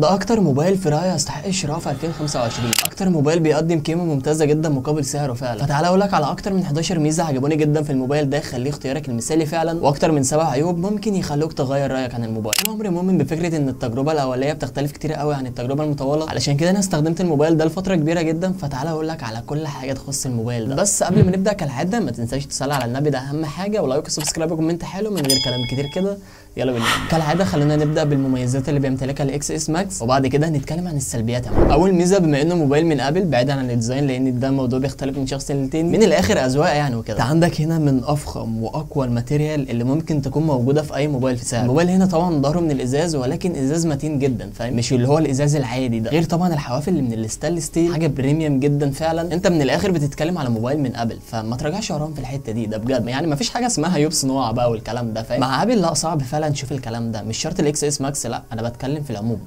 ده اكتر موبايل في رايي يستحق الشراء في 2025. اكتر موبايل بيقدم قيمه ممتازه جدا مقابل سعره فعلا. فتعالى اقول لك على اكتر من 11 ميزه عجبوني جدا في الموبايل ده يخليه اختيارك المثالي فعلا، واكتر من 7 عيوب ممكن يخلوك تغير رايك عن الموبايل. انا عمري مؤمن بفكره ان التجربه الاوليه بتختلف كتير قوي عن التجربه المطوله، علشان كده انا استخدمت الموبايل ده لفتره كبيره جدا. فتعالى اقول لك على كل حاجه تخص الموبايل ده. بس قبل ما نبدا كالعاده ما تنساش تصلي على النبي، ده اهم حاجه، ولايك وسبسكرايب وكومنت حلو. من غير كلام كتير كده يلا بينا. كالعاده خلينا نبدا بالمميزات اللي بيمتلكها الاكس اس ماكس، وبعد كده هنتكلم عن السلبيات. اول ميزه بما انه موبايل من ابل، بعيدا عن الديزاين لان ده موضوع بيختلف من شخص للتاني، من الاخر اذواق يعني وكده. عندك هنا من افخم واقوى الماتيريال اللي ممكن تكون موجوده في اي موبايل في سعر. الموبايل هنا طبعا ظهره من الازاز، ولكن ازاز متين جدا، فاهم؟ مش اللي هو الازاز العادي ده. غير طبعا الحواف اللي من الستانلس ستيل، حاجه بريميوم جدا فعلا. انت من الاخر بتتكلم على موبايل من ابل، فما تراجعش وراهم في الحته دي، ده بجد يعني ما فيش حاجه اسمها عيوب صناعه بقى والكلام ده، فاهم؟ مع ابل لا، صعب فعلا تشوف الكلام ده. مش شرط الاكس اس ماكس، لا انا بتكلم في العموم،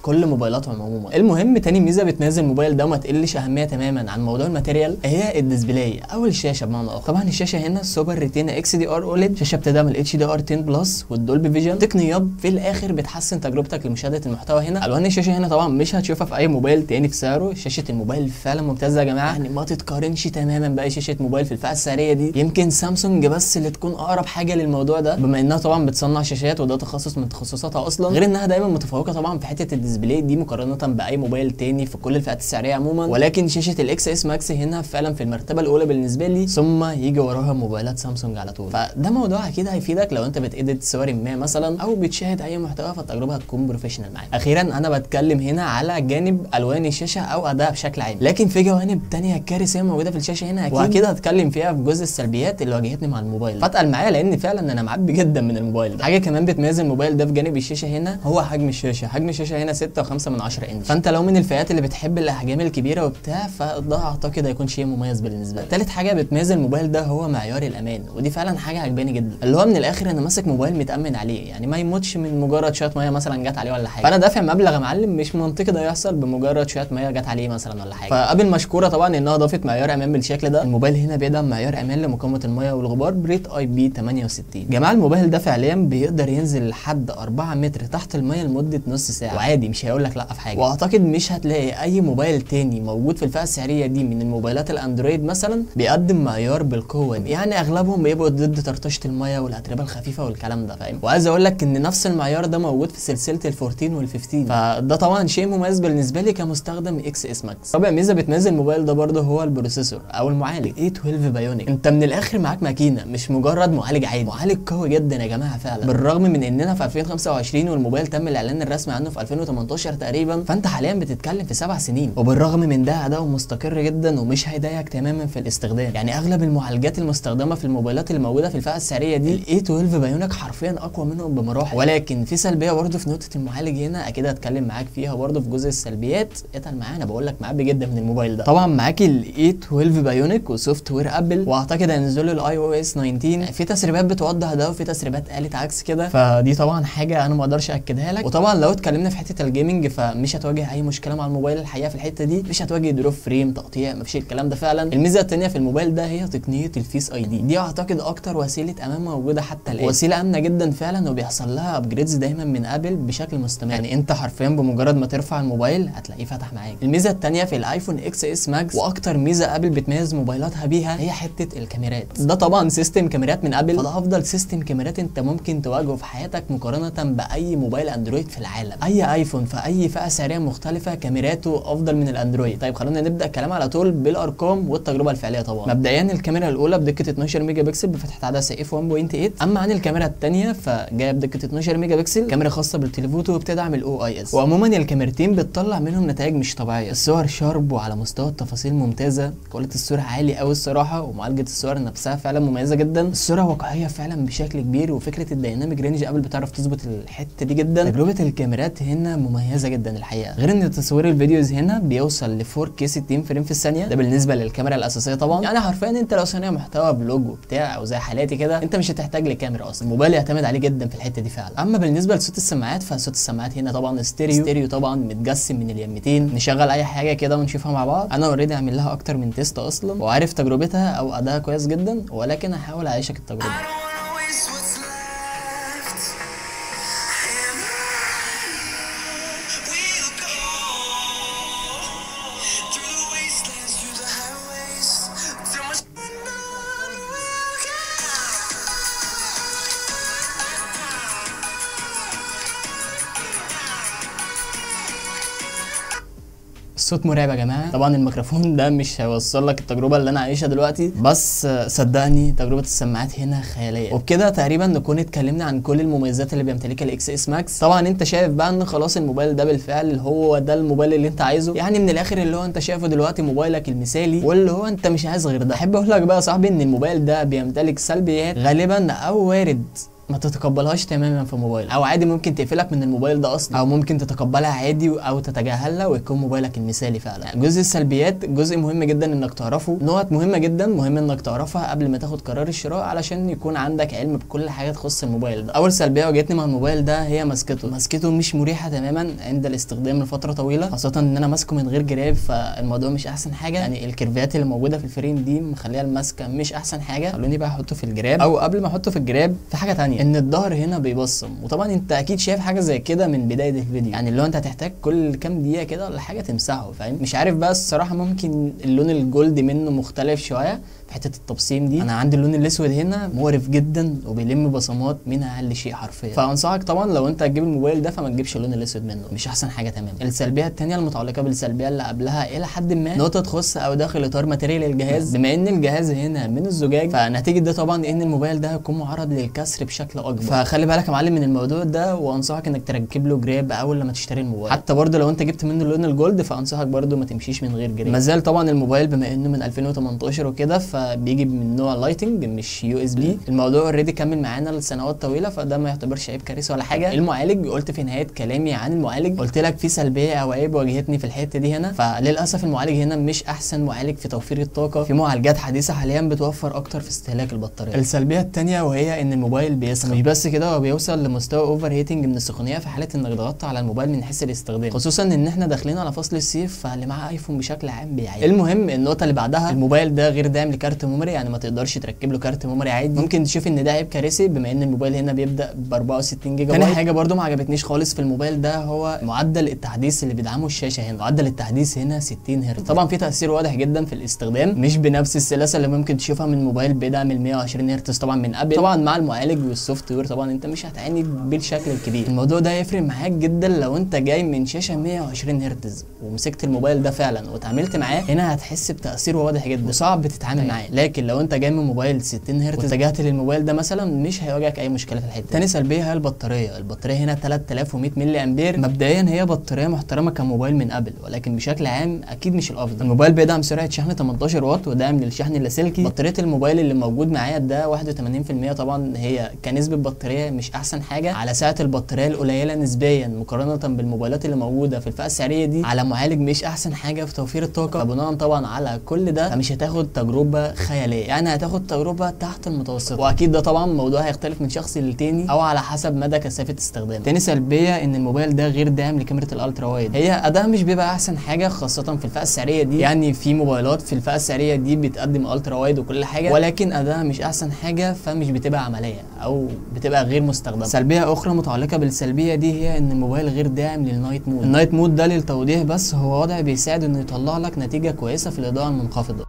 كل موبايلاتهم عموما. المهم تاني ميزه بتميز الموبايل ده وما تقلش اهميه تماما عن موضوع الماتيريال هي الديسبلاي او الشاشه بمعنى اخر. طبعا الشاشه هنا سوبر ريتينا اكس دي ار اوليد، شاشه بتدعم الاتش دي ار 10 بلس والدولبي فيجن، تقنيات في الاخر بتحسن تجربتك لمشاهده المحتوى. هنا الوان الشاشه هنا طبعا مش هتشوفها في اي موبايل تاني في سعره. شاشه الموبايل فعلا ممتازه يا جماعه، يعني ما تتقارنش تماما باي شاشه موبايل في الفئه السعريه دي. يمكن سامسونج بس اللي تكون اقرب حاجه للموضوع ده، بما انها طبعا بتصنع شاشات وده تخصص من تخصصاتها اصلا. غير انها دايما متفوقه طبعا في حته الديسبلاي دي مقارنه باي موبايل تاني في كل الفئات السعريه عموما. ولكن شاشه الاكس اس ماكس هنا فعلا في المرتبه الاولى بالنسبه لي، ثم يجي وراها موبايلات سامسونج على طول. فده موضوع اكيد هيفيدك لو انت بتedit صور ما مثلا او بتشاهد اي محتوى، فالتجربه هتكون بروفيشنال معاك. اخيرا انا بتكلم هنا على جانب الوان الشاشه او اداء بشكل عام، لكن في جوانب تانية كارثيه موجوده في الشاشه هنا اكيد، واكيد هتكلم فيها في جزء السلبيات اللي واجهتني مع الموبايل. فاتقل معايا لان فعلا انا معبي جدا من الموبايل ده. حاجه كمان بتميز الموبايل ده في جانب الشاشه هنا هو حجم الشاشه. حجم الشاشه هنا 6.5 انش، فانت لو من الفئات اللي بتحب الاحجام الكبيره وبتاع، فده اعتقد هيكون شيء مميز بالنسبه لك. ثالث حاجه بتميز الموبايل ده هو معيار الامان، ودي فعلا حاجه عجباني جدا. اللي هو من الاخر انا ماسك موبايل متامن عليه، يعني ما يموتش من مجرد شويه ميه مثلا جت عليه ولا حاجه. فانا دافع مبلغ يا معلم، مش منطقي ده يحصل بمجرد شويه ميه جت عليه مثلا ولا حاجه. فابل مشكوره طبعا انها ضافت معيار امان بالشكل ده. الموبايل هنا بيدعم معيار امان لمقاومه الميه والغبار بريت اي بي 68. جماعه الموبايل ده فعليا بيقدر ينزل لحد 4 متر تحت الميه لمده نص ساعه، وعادي مش هيقول لك لا في حاجه. واعتقد مش هتلاقي اي موبايل تاني موجود في الفئه السعريه دي من الموبايلات الاندرويد مثلا بيقدم معيار بالقوه دي. يعني اغلبهم بيبقوا ضد طرطشه الميه والاتربه الخفيفه والكلام ده، فاهم؟ وعايز اقول لك ان نفس المعيار ده موجود في سلسله ال14 وال15، فده طبعا شيء مميز بالنسبه لي كمستخدم اكس اس ماكس. رابع ميزه بتميز الموبايل ده برده هو البروسيسور او المعالج A12 بايونيك. انت من الاخر معاك ماكينه، مش مجرد معالج عادي. معالج قوي جدا يا جماعه فعلا، بالرغم من اننا في 2025 والموبايل تم الاعلان الرسمي عنه في 2018 تقريبا، فانت حاليا بتتكلم في 7 سنين. وبالرغم من ده اداؤه مستقر جدا ومش هيضايقك تماما في الاستخدام. يعني اغلب المعالجات المستخدمه في الموبايلات اللي موجوده في الفئه السعريه دي ال A12 بايونيك حرفيا اقوى منهم بمراحل. ولكن في سلبيه برده في نقطه المعالج هنا، اكيد هتكلم معاك فيها برده في جزء السلبيات. اتقل معانا، بقول لك معبي جدا من الموبايل ده. طبعا معاك ال A12 بايونيك وسوفت وير ابل، واعتقد هينزلوا الاي او اس 19. في تسريبات بتوضح ده وفي تسريبات قالت عكس كده، فدي طبعا حاجه انا ما اقدرش اكدها لك. وطبعا لو اتكلمنا في حته الجيمنج فمش هتواجه اي مشكله مع الموبايل الحقيقه في الحته دي. مش هتواجه دروب فريم تقطيع، مفيش الكلام ده فعلا. الميزه الثانيه في الموبايل ده هي تقنيه الفيس اي دي اعتقد اكتر وسيله امان موجوده حتى الان، وسيله امنه جدا فعلا، وبيحصل لها ابجريدز دايما من ابل بشكل مستمر. يعني انت حرفيا بمجرد ما ترفع الموبايل هتلاقيه فتح معاك. الميزه الثانيه في الايفون اكس اس ماكس، واكتر ميزه ابل بتميز موبايلاتها بيها، هي حته الكاميرات. ده طبعا سيستم كاميرات من ابل، فده افضل سيستم كاميرات انت ممكن تواجهه في حياتك مقارنه باي موبايل اندرويد في العالم. اي ايفون في اي فئه سعريه مختلفه كاميراته افضل من الاندرويد. طيب خلونا نبدا الكلام على طول بالارقام والتجربه الفعليه. طبعا مبدئيا الكاميرا الاولى بدقه 12 ميجا بكسل بفتحه عدسه اف 1.8. اما عن الكاميرا الثانيه فجايه بدقه 12 ميجا بكسل، كاميرا خاصه بالتليفوتو وبتدعم الاو اي اس. وعموما الكاميرتين بتطلع منهم نتائج مش طبيعيه. الصور شارب وعلى مستوى التفاصيل ممتازه، كواليتي الصوره عالي قوي الصراحه، ومعالجه الصور نفسها فعلا مميزه جدا. الصوره واقعيه فعلا بشكل كبير، وفكره الديناميك رينج ابل بتعرف تظبط الحته دي جدا. تجربه الكاميرات هنا مميزه جدا الحقيقه. غير ان تصوير الفيديوز هنا بيوصل ل 4K 60 فريم في الثانيه، ده بالنسبه للكاميرا الاساسيه طبعا. يعني حرفيا انت لو صانع محتوى بلوج وبتاع او زي حالاتي كده، انت مش هتحتاج لكاميرا اصلا. الموبايل يعتمد عليه جدا في الحته دي فعلا. اما بالنسبه لصوت السماعات فصوت السماعات هنا طبعا ستيريو طبعا متجسم من اليمتين. نشغل اي حاجه كده ونشوفها مع بعض. انا اوريدي عامل لها اكتر من تيست اصلا وعارف تجربتها او ادائها كويس جدا، ولكن هحاول اعيشك التجربه. We الصوت مرعب يا جماعه. طبعا الميكروفون ده مش هيوصل لك التجربه اللي انا عايشها دلوقتي، بس صدقني تجربه السماعات هنا خياليه. وبكده تقريبا نكون اتكلمنا عن كل المميزات اللي بيمتلكها الاكس اس ماكس. طبعا انت شايف بقى ان خلاص الموبايل ده بالفعل هو ده الموبايل اللي انت عايزه، يعني من الاخر اللي هو انت شايفه دلوقتي موبايلك المثالي، واللي هو انت مش عايز غير ده. احب اقول لك بقى يا صاحبي ان الموبايل ده بيمتلك سلبيات غالبا او وارد ما تتقبلهاش تماما في موبايل، او عادي ممكن تقفلك من الموبايل ده اصلا، او ممكن تتقبلها عادي او تتجاهلها ويكون موبايلك المثالي فعلا. يعني جزء السلبيات جزء مهم جدا انك تعرفه، نقط مهمه جدا مهم انك تعرفها قبل ما تاخد قرار الشراء علشان يكون عندك علم بكل حاجه تخص الموبايل ده. اول سلبيه واجهتني مع الموبايل ده هي مسكته مش مريحه تماما عند الاستخدام لفتره طويله، خاصه ان انا ماسكه من غير جراب، فالموضوع مش احسن حاجه. يعني الكيرفات اللي موجوده في الفريم دي مخليها الماسكه مش احسن حاجه. خلوني بقى احطه في الجراب، او قبل ما احطه في الجراب في حاجه ثانيه، ان الظهر هنا بيبصم، وطبعا انت اكيد شايف حاجه زي كده من بدايه الفيديو، يعني اللي هو انت هتحتاج كل كام دقيقه كده ولا حاجه تمسحه، فاهم؟ مش عارف بقى الصراحه، ممكن اللون الجولد منه مختلف شويه في حته التبصيم دي. انا عندي اللون الاسود هنا مقرف جدا وبيلم بصمات من اقل شيء حرفيا، فانصحك طبعا لو انت هتجيب الموبايل ده فما تجيبش اللون الاسود منه، مش احسن حاجه تمام. السلبيه الثانيه المتعلقه بالسلبيه اللي قبلها الى حد ما، نقطه تخص او داخل اطار ماتيريال الجهاز. بما ان الجهاز هنا من الزجاج، فنتيجه ده طبعا ان الموبايل ده هيكون معرض للكسر بشكل اكبر، فخلي بالك يا معلم من الموضوع ده، وانصحك انك تركب له جراب اول لما تشتري الموبايل. حتى برده لو انت جبت منه اللون الجولد فانصحك برده ما تمشيش من غير جراب. مازال طبعا الموبايل بما انه من 2018 وكده فبيجي من نوع لايتنج مش يو اس بي. الموضوع اوريدي كمل معانا لسنوات طويله، فده ما يعتبرش عيب كارثه ولا حاجه. المعالج، قلت في نهايه كلامي عن المعالج قلت لك في سلبيه او عيب واجهتني في الحته دي هنا، فللاسف المعالج هنا مش احسن معالج في توفير الطاقه. في معالجات حديثه حاليا بتوفر اكتر في استهلاك البطاريه. السلبيه الثانيه وهي ان الموبايل بيسخن، مش بس كده هو بيوصل لمستوى اوفر هيتنج من السخونيه في حاله انك ضغطت على الموبايل من حيث الاستخدام، خصوصا ان احنا داخلين على فصل الصيف، فاللي معاه ايفون بشكل عام بيعاني. المهم النقطه اللي بعدها، الموبايل ده غير داعم لكارت ميموري، يعني ما تقدرش تركب له كارت ميموري عادي. ممكن تشوف ان ده عيب كارثي بما ان الموبايل هنا بيبدا ب 64 جيجا بايت. تاني حاجه برده ما عجبتنيش خالص في الموبايل ده هو معدل التحديث اللي بيدعمه الشاشه هنا. معدل التحديث هنا 60 هرتز، طبعا في تاثير واضح جدا في الاستخدام، مش بنفس السلاسه اللي ممكن تشوفها من موبايل بيدعم ال 120 هرتز طبعا من ابل. طبعا مع المعالج والسوفت وير طبعا انت مش هتعاني بالشكل الكبير. الموضوع ده هيفرق معاك جدا لو انت جاي من شاشه 120 هرتز ومسكت الموبايل ده فعلا واتعاملت معاه، هنا هتحس بتاثير واضح جدا وصعب تتعامل معاه. لكن لو انت جاي من موبايل 60 هرتز واتجهت للموبايل ده مثلا مش هيواجهك اي مشكله في الحته. تاني سلبيه هي البطاريه هنا 3100 ملي امبير. مبدئيا هي بطاريه محترمه كموبايل من ابل، ولكن بشكل عام اكيد مش الافضل. الموبايل بيدعم سرعه شحن 18 واط ودعم للشحن اللاسلكي. بطاريه الموبايل اللي موجود معايا ده 81%، طبعا هي كنسبه بطاريه مش احسن حاجه على سعه البطاريه القليله نسبيا مقارنه بالموبايلات اللي موجوده في الفئه السعريه دي، على معالج مش احسن حاجه في توفير الطاقه. فبناء طبعا على كل ده فمش هتاخد تجربه خياليه، يعني هتاخد تجربه تحت المتوسط، واكيد ده طبعا موضوع هيختلف من شخص للتاني او على حسب مدى كثافه استخدامه. تاني سلبيه ان الموبايل ده غير داعم لكاميرا الالترا وايد. هي اداء مش بيبقى احسن حاجه خاصه في الفئه السعريه دي، يعني في موبايلات في الفئه السعريه دي بتقدم الترا وايد وكل حاجه، ولكن اداءها مش احسن حاجه فمش بتبقى عمليه او بتبقى غير مستخدمه. سلبيه اخرى متعلقه بالسلبيه دي هي ان الموبايل غير داعم للنايت مود. النايت مود ده للتوضيح بس هو وضع بيساعد انه يطلع لك نتيجه كويسه في الاضاءه المنخفضه.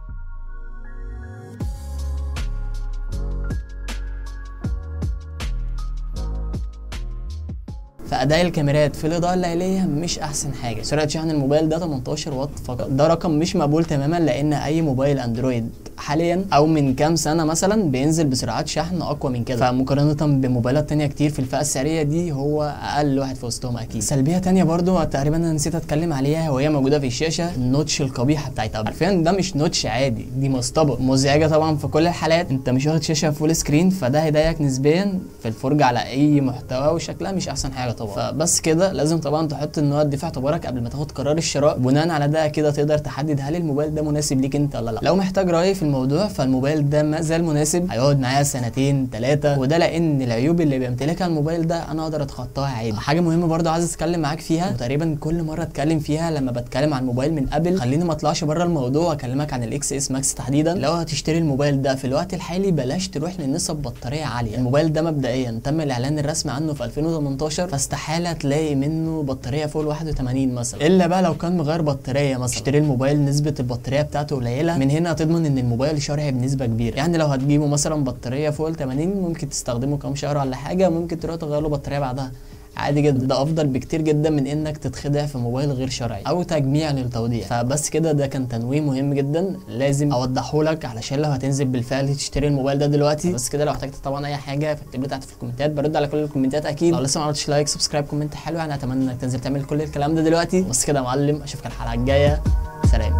فاداء الكاميرات في الاضاءه الليليه مش احسن حاجه. سرعه شحن الموبايل ده 18 واط فقط، ده رقم مش مقبول تماما لان اي موبايل اندرويد حاليا او من كام سنه مثلا بينزل بسرعات شحن اقوى من كده، فمقارنه بموبايلات تانية كتير في الفئه السعريه دي هو اقل واحد في وسطهم اكيد. سلبيه تانية برضو تقريبا انا نسيت اتكلم عليها وهي موجوده في الشاشه، النوتش القبيحه بتاعت ابل. حرفيا ده مش نوتش عادي، دي مسطبه مزعجه طبعا في كل الحالات. انت مش واخد شاشه فول سكرين فده هيضايقك نسبيا في الفرجه على اي محتوى وشكلها مش احسن حاجه طبعا. فبس كده لازم طبعا تحط النقط دي في اعتبارك قبل ما تاخد قرار الشراء. بناء على ده كده تقدر تحدد هل الموبايل ده مناسب ليك انت ولا لا. لو محتاج راي في الموضوع فالموبايل ده ما زال مناسب، هيقعد معايا سنتين 3، وده لان العيوب اللي بيمتلكها الموبايل ده انا اقدر اتخطاها عادي. حاجه مهمه برده عايز اتكلم معاك فيها، وتقريبا كل مره اتكلم فيها لما بتكلم عن موبايل من ابل، خليني ما اطلعش بره الموضوع واكلمك عن الاكس اس ماكس تحديدا. لو هتشتري الموبايل ده في الوقت الحالي بلاش تروح لنسب بطاريه عاليه. الموبايل ده مبدئيا تم الاعلان الرسمي عنه في 2018، فاستحاله تلاقي منه بطاريه فوق ال 81 مثلا، الا بقى لو كان مغير بطاريه مثلا. اشتري الموبايل نسبه البطاريه بتاعته قليله، من هنا هتضمن ان الموبايل شارع بنسبه كبيره. يعني لو هتجيبه مثلا بطاريه فوق ال 80 ممكن تستخدمه كام شهر ولا حاجه، ممكن تروح تغير له بطاريه بعدها عادي جدا، ده افضل بكتير جدا من انك تتخدع في موبايل غير شرعي او تجميع للتوضيح. فبس كده، ده كان تنويه مهم جدا لازم اوضحه لك علشان لو هتنزل بالفعل تشتري الموبايل ده دلوقتي. بس كده، لو احتجت طبعا اي حاجه فاكتب لي تحت في الكومنتات، برد على كل الكومنتات اكيد. لو لسه ما عملتش لايك سبسكرايب كومنت حلو، يعني اتمنى انك تنزل تعمل كل الكلام ده دلوقتي. بس كده يا معلم، اشوفك الحلقه الجايه، سلام.